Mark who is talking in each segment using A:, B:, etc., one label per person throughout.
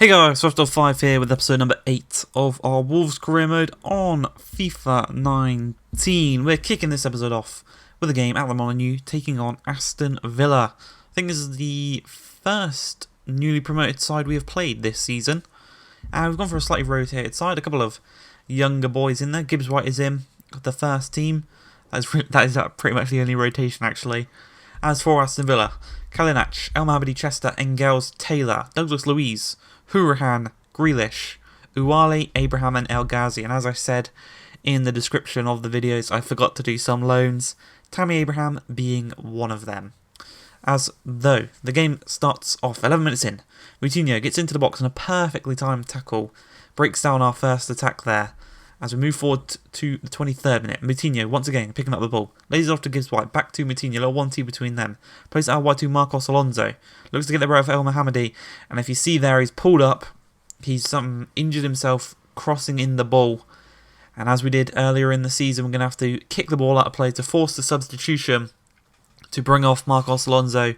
A: Hey guys, Soft5 here with episode number 8 of our Wolves career mode on FIFA 19. We're kicking this episode off with a game at the Molineux taking on Aston Villa. I think this is the first newly promoted side we have played this season. And we've gone for a slightly rotated side, a couple of younger boys in there. Gibbs White is in the first team. That is pretty much the only rotation actually. As for Aston Villa, Kalinic, El Mohamedi, Chester, Engels, Taylor, Douglas Luiz, Hourihan, Grealish, Uwale, Abraham and El Ghazi. And as I said in the description of the videos, I forgot to do some loans, Tammy Abraham being one of them. As though the game starts off 11 minutes in, Moutinho gets into the box and a perfectly timed tackle breaks down our first attack there. As we move forward to the 23rd minute, Moutinho once again picking up the ball, lays it off to Gibbs White, back to Moutinho, little 1-2 between them, plays it out wide to Marcos Alonso, looks to get the better of El Mohamedi, and if you see there, he's pulled up, he's injured himself crossing in the ball, and as we did earlier in the season, we're going to have to kick the ball out of play to force the substitution to bring off Marcos Alonso.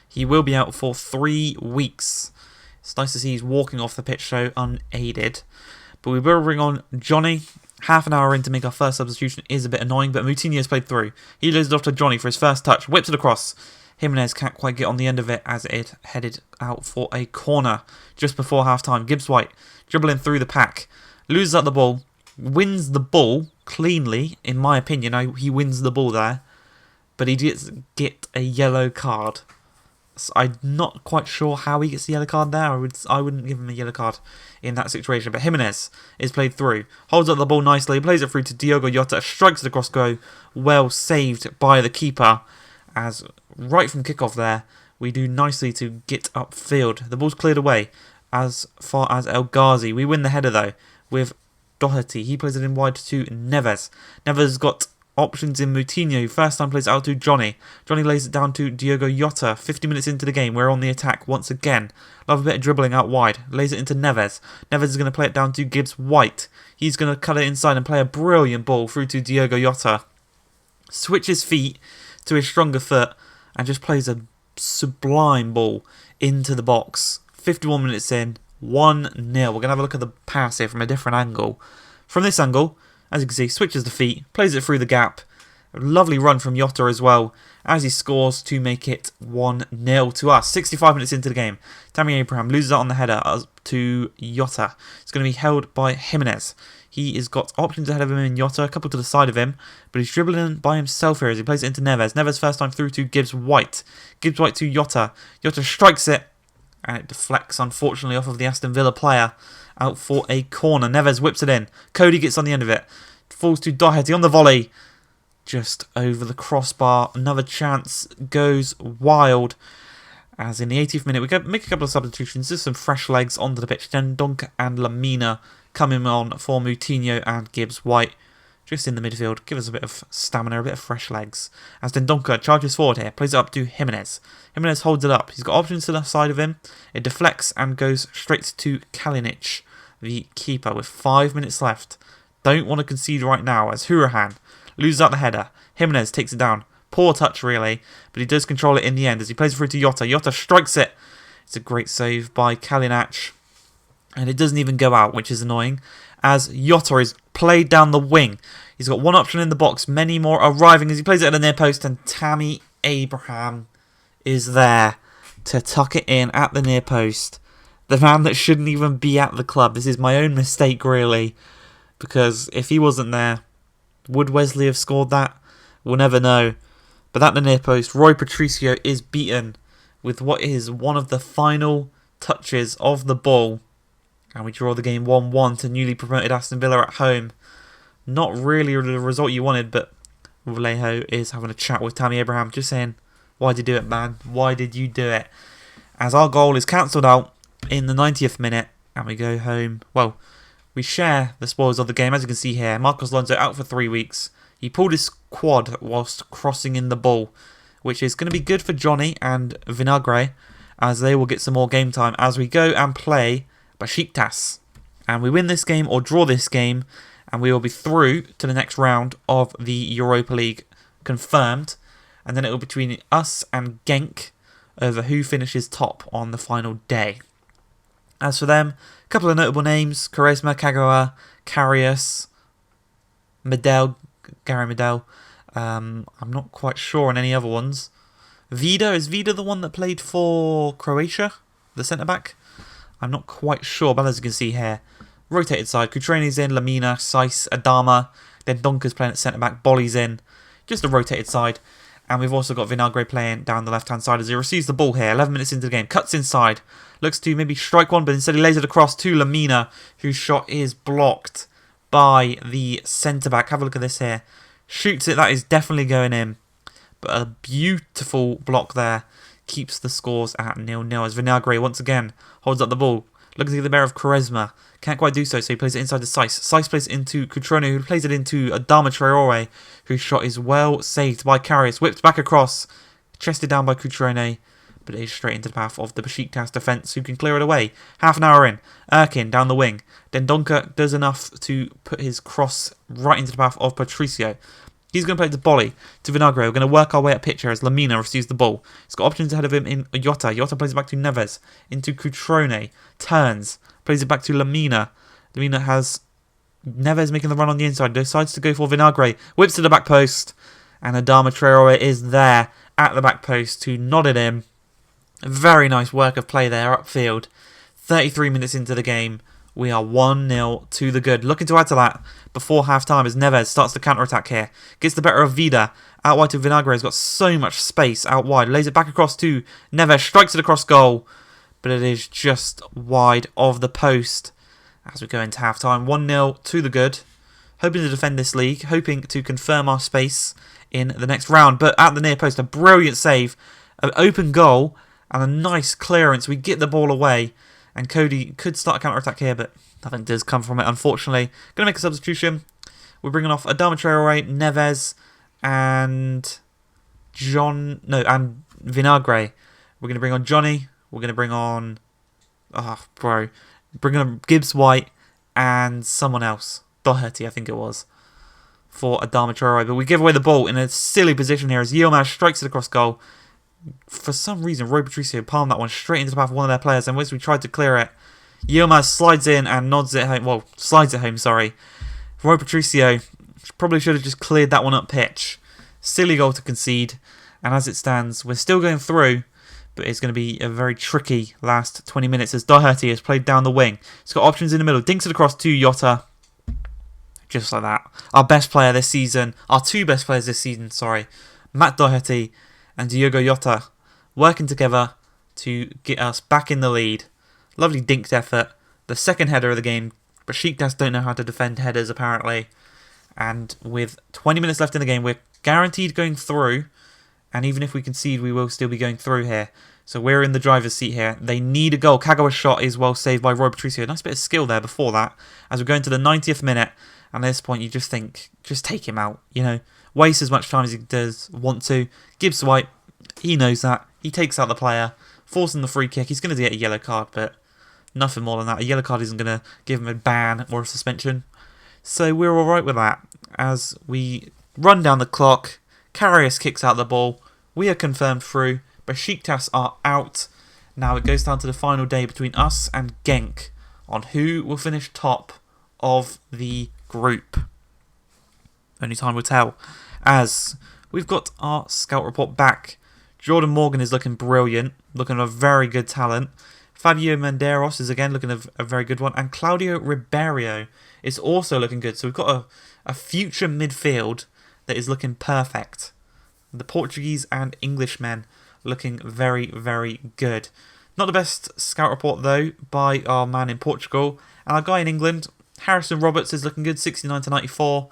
A: He will be out for 3 weeks. It's nice to see he's walking off the pitch so unaided. But we will bring on Johnny. Half an hour in to make our first substitution is a bit annoying, but Moutinho has played through. He lays it off to Johnny for his first touch, whips it across. Jimenez can't quite get on the end of it as it headed out for a corner just before half-time. Gibbs White dribbling through the pack, loses out the ball, wins the ball cleanly, in my opinion. He wins the ball there, but he does get a yellow card. So I'm not quite sure how he gets the yellow card there. I wouldn't give him a yellow card in that situation. But Jimenez is played through, holds up the ball nicely, plays it through to Diogo Jota, strikes it across goal, well saved by the keeper. As right from kickoff there, we do nicely to get upfield. The ball's cleared away as far as El Ghazi. We win the header though with Doherty. He plays it in wide to Neves. Neves has got options in Moutinho. First time plays it out to Johnny. Johnny lays it down to Diogo Jota. 50 minutes into the game, we're on the attack once again. Love a bit of dribbling out wide. Lays it into Neves. Neves is going to play it down to Gibbs White. He's going to cut it inside and play a brilliant ball through to Diogo Jota. Switches feet to his stronger foot and just plays a sublime ball into the box. 51 minutes in, 1-0. We're going to have a look at the pass here from a different angle. From this angle, as you can see, switches the feet, plays it through the gap. A lovely run from Jota as well, as he scores to make it 1-0 to us. 65 minutes into the game, Tammy Abraham loses out on the header to Jota. It's going to be held by Jimenez. He has got options ahead of him in Jota, a couple to the side of him, but he's dribbling by himself here as he plays it into Neves. Neves first time through to Gibbs White. Gibbs White to Jota. Jota strikes it, and it deflects, unfortunately, off of the Aston Villa player. Out for a corner. Neves whips it in. Cody gets on the end of it. Falls to Doherty on the volley. Just over the crossbar. Another chance goes wild. As in the 80th minute, we make a couple of substitutions. Just some fresh legs onto the pitch. Dendoncker and Lamina coming on for Moutinho and Gibbs White. Just in the midfield. Give us a bit of stamina, a bit of fresh legs. As Dendoncker charges forward here. Plays it up to Jimenez. Jimenez holds it up. He's got options to the side of him. It deflects and goes straight to Kalinic, the keeper, with 5 minutes left. Don't want to concede right now as Hourihan loses out the header. Jimenez takes it down. Poor touch really, but he does control it in the end as he plays it through to Jota. Jota strikes it. It's a great save by Kalinic. And it doesn't even go out, which is annoying, as Jota is played down the wing. He's got one option in the box, many more arriving as he plays it at the near post, and Tammy Abraham is there to tuck it in at the near post. The man that shouldn't even be at the club. This is my own mistake, really, because if he wasn't there, would Wesley have scored that? We'll never know. But at the near post, Roy Patricio is beaten with what is one of the final touches of the ball. And we draw the game 1-1 to newly promoted Aston Villa at home. Not really the result you wanted, but Vallejo is having a chat with Tammy Abraham, just saying, why did you do it, man? Why did you do it? As our goal is cancelled out in the 90th minute, and we go home. Well, we share the spoils of the game, as you can see here. Marcos Alonso out for 3 weeks. He pulled his quad whilst crossing in the ball, which is going to be good for Johnny and Vinagre, as they will get some more game time as we go and play Besiktas. And we win this game or draw this game, and we will be through to the next round of the Europa League confirmed. And then it will be between us and Genk over who finishes top on the final day. As for them, a couple of notable names: Quaresma, Kagawa, Karius, Gary Medel. I'm not quite sure on any other ones. Vida, is Vida the one that played for Croatia? The centre-back? I'm not quite sure, but as you can see here, rotated side. Cutrone's in, Lamina, Saiss, Adama. Then Donker's playing at centre-back, Bolly's in. Just a rotated side. And we've also got Vinagre playing down the left-hand side as he receives the ball here. 11 minutes into the game. Cuts inside. Looks to maybe strike one, but instead he lays it across to Lamina, whose shot is blocked by the centre-back. Have a look at this here. Shoots it. That is definitely going in. But a beautiful block there keeps the scores at 0-0 as Vinagre once again holds up the ball. Looking to get the bear of Quaresma. Can't quite do so, so he plays it inside to Saiss. Saiss plays it into Cutrone, who plays it into Adama Traore, whose shot is well saved by Karius. Whipped back across, chested down by Cutrone, but it is straight into the path of the Besiktas defence, who can clear it away. Half an hour in, Erkin down the wing. Then Donker does enough to put his cross right into the path of Patricio. He's going to play to Bolly, to Vinagre. We're going to work our way up pitch here as Lamina receives the ball. He's got options ahead of him in Jota. Jota plays it back to Neves, into Cutrone. Turns, plays it back to Lamina. Lamina has Neves making the run on the inside. Decides to go for Vinagre. Whips to the back post. And Adama Traore is there at the back post to nod it in. Very nice work of play there upfield. 33 minutes into the game. We are 1-0 to the good. Looking to add to that before half-time as Neves starts to counter-attack here. Gets the better of Vida. Out wide to Vinagre. Has got so much space out wide. Lays it back across to Neves. Strikes it across goal. But it is just wide of the post as we go into half-time. 1-0 to the good. Hoping to defend this league. Hoping to confirm our space in the next round. But at the near post, a brilliant save. An open goal and a nice clearance. We get the ball away. And Cody could start a counter-attack here, but nothing does come from it, unfortunately. Going to make a substitution. We're bringing off Adama Traore, Neves, and Vinagre. We're going to bring on Johnny. We're going to bring on... Bringing on Gibbs White and someone else. Doherty, I think it was. For Adama Traore. But we give away the ball in a silly position here as Yilmaz strikes it across goal. For some reason, Roy Patricio palmed that one straight into the path of one of their players, and once we tried to clear it, Yilmaz slides in and nods it home. Well, slides it home, sorry. Roy Patricio probably should have just cleared that one up pitch. Silly goal to concede, and as it stands, we're still going through, but it's going to be a very tricky last 20 minutes as Doherty has played down the wing. He's got options in the middle, dinks it across to Jota. Just like that. Our best player this season, our two best players this season, sorry, Matt Doherty and Diogo Jota working together to get us back in the lead. Lovely dinked effort. The second header of the game. Besiktas don't know how to defend headers, apparently. And with 20 minutes left in the game, we're guaranteed going through. And even if we concede, we will still be going through here. So we're in the driver's seat here. They need a goal. Kagawa's shot is well saved by Roy Patricio. Nice bit of skill there before that. As we go into the 90th minute. And at this point, you just think, just take him out, you know. Waste as much time as he does want to. Gibbs White, he knows that. He takes out the player, forcing the free kick. He's going to get a yellow card, but nothing more than that. A yellow card isn't going to give him a ban or a suspension. So we're alright with that. As we run down the clock, Karius kicks out the ball. We are confirmed through. Besiktas are out. Now it goes down to the final day between us and Genk on who will finish top of the group. Only time will tell. As we've got our scout report back. Jordan Morgan is looking brilliant. Looking a very good talent. Fabio Menderos is again looking a very good one. And Claudio Ribeiro is also looking good. So we've got a future midfield that is looking perfect. The Portuguese and Englishmen looking very, very good. Not the best scout report though by our man in Portugal. And our guy in England, Harrison Roberts, is looking good. 69 to 94.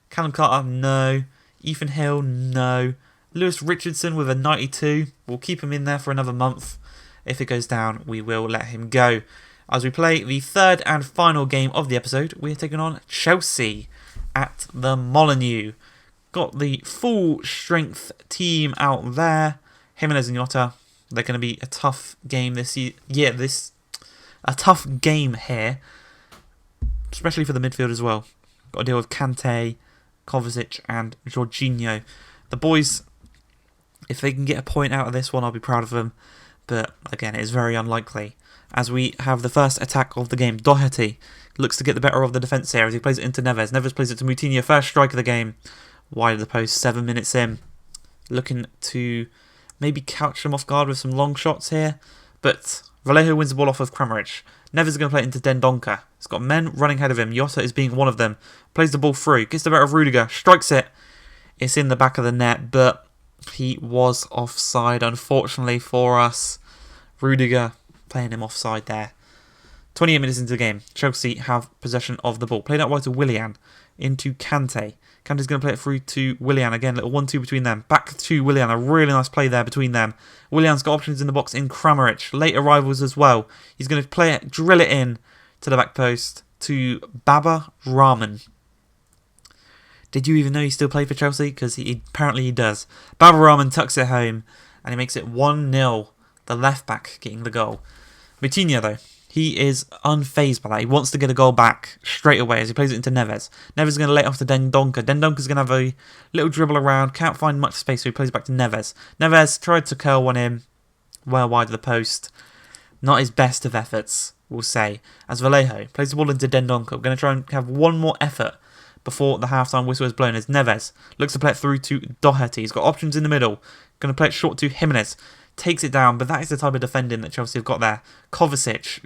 A: Callum Carter, no. Ethan Hill, no. Lewis Richardson with a 92. We'll keep him in there for another month. If it goes down, we will let him go. As we play the third and final game of the episode, we are taking on Chelsea at the Molineux. Got the full strength team out there. Jimenez and Jota. They're going to be a tough game this year. Yeah, a tough game here. Especially for the midfield as well. Got to deal with Kante, Kovacic and Jorginho. The boys, if they can get a point out of this one, I'll be proud of them. but again, it is very unlikely. As we have the first attack of the game, Doherty looks to get the better of the defence here as he plays it into Neves. Neves plays it to Moutinho, first strike of the game, wide of the post, 7 minutes in. Looking to maybe couch them off guard with some long shots here, but Vallejo wins the ball off of Kramaric. Neves is going to play it into Dendoncker. He's got men running ahead of him. Jota is being one of them. Plays the ball through, gets the better of Rudiger, strikes it. It's in the back of the net, but he was offside, unfortunately for us. Rudiger playing him offside there. 28 minutes into the game, Chelsea have possession of the ball. Played out wide to Willian, into Kante. Kante's going to play it through to Willian again, little 1-2 between them. Back to Willian, a really nice play there between them. Willian's got options in the box in Kramaric. Late arrivals as well. He's going to play it, drill it in to the back post to Baba Rahman. Did you even know he still played for Chelsea? Because apparently he does. Baba Rahman tucks it home and he makes it 1-0. The left back getting the goal. Moutinho though, he is unfazed by that. He wants to get a goal back straight away as he plays it into Neves. Neves is going to lay it off to Dendoncker. Dendonker's going to have a little dribble around. Can't find much space, so he plays it back to Neves. Neves tried to curl one in, well wide of the post. Not his best of efforts, we'll say. As Vallejo plays the ball into Dendoncker. We're going to try and have one more effort before the half-time whistle is blown as Neves looks to play it through to Doherty. He's got options in the middle. Going to play it short to Jimenez. Takes it down, but that is the type of defending that Chelsea have got there. Kovacic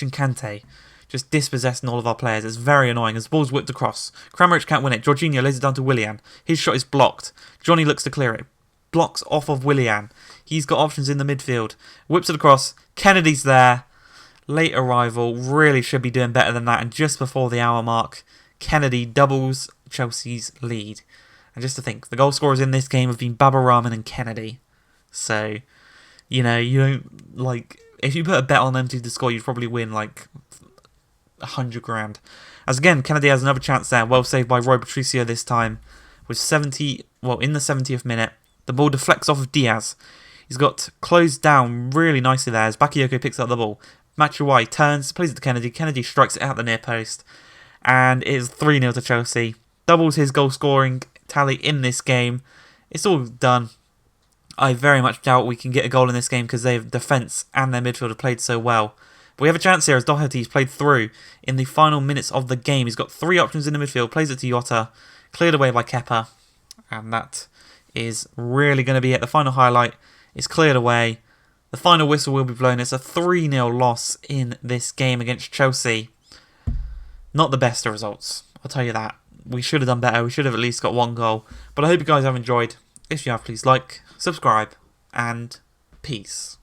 A: and Kante just dispossessing all of our players. It's very annoying as the ball's whipped across. Kramaric can't win it. Jorginho lays it down to Willian. His shot is blocked. Johnny looks to clear it. Blocks off of Willian. He's got options in the midfield. Whips it across. Kennedy's there. Late arrival. Really should be doing better than that. And just before the hour mark, Kennedy doubles Chelsea's lead. And just to think, the goal scorers in this game have been Baba Rahman and Kennedy. So, you know, you don't, like, if you put a bet on them to score, you'd probably win, like, 100 grand. As again, Kennedy has another chance there, well saved by Roy Patricio this time, with in the 70th minute, the ball deflects off of Diaz. He's got closed down really nicely there as Bakayoko picks up the ball. Maguire turns, plays it to Kennedy. Kennedy strikes it out the near post, and it is 3-0 to Chelsea. Doubles his goal scoring tally in this game. It's all done. I very much doubt we can get a goal in this game because their defence and their midfield have played so well. But we have a chance here as Doherty's played through in the final minutes of the game. He's got 3 options in the midfield, plays it to Jota, cleared away by Kepa, and that is really going to be it. The final highlight is cleared away. The final whistle will be blown. It's a 3-0 loss in this game against Chelsea. Not the best of results, I'll tell you that. We should have done better. We should have at least got 1 goal. But I hope you guys have enjoyed. If you have, please like, subscribe, and peace.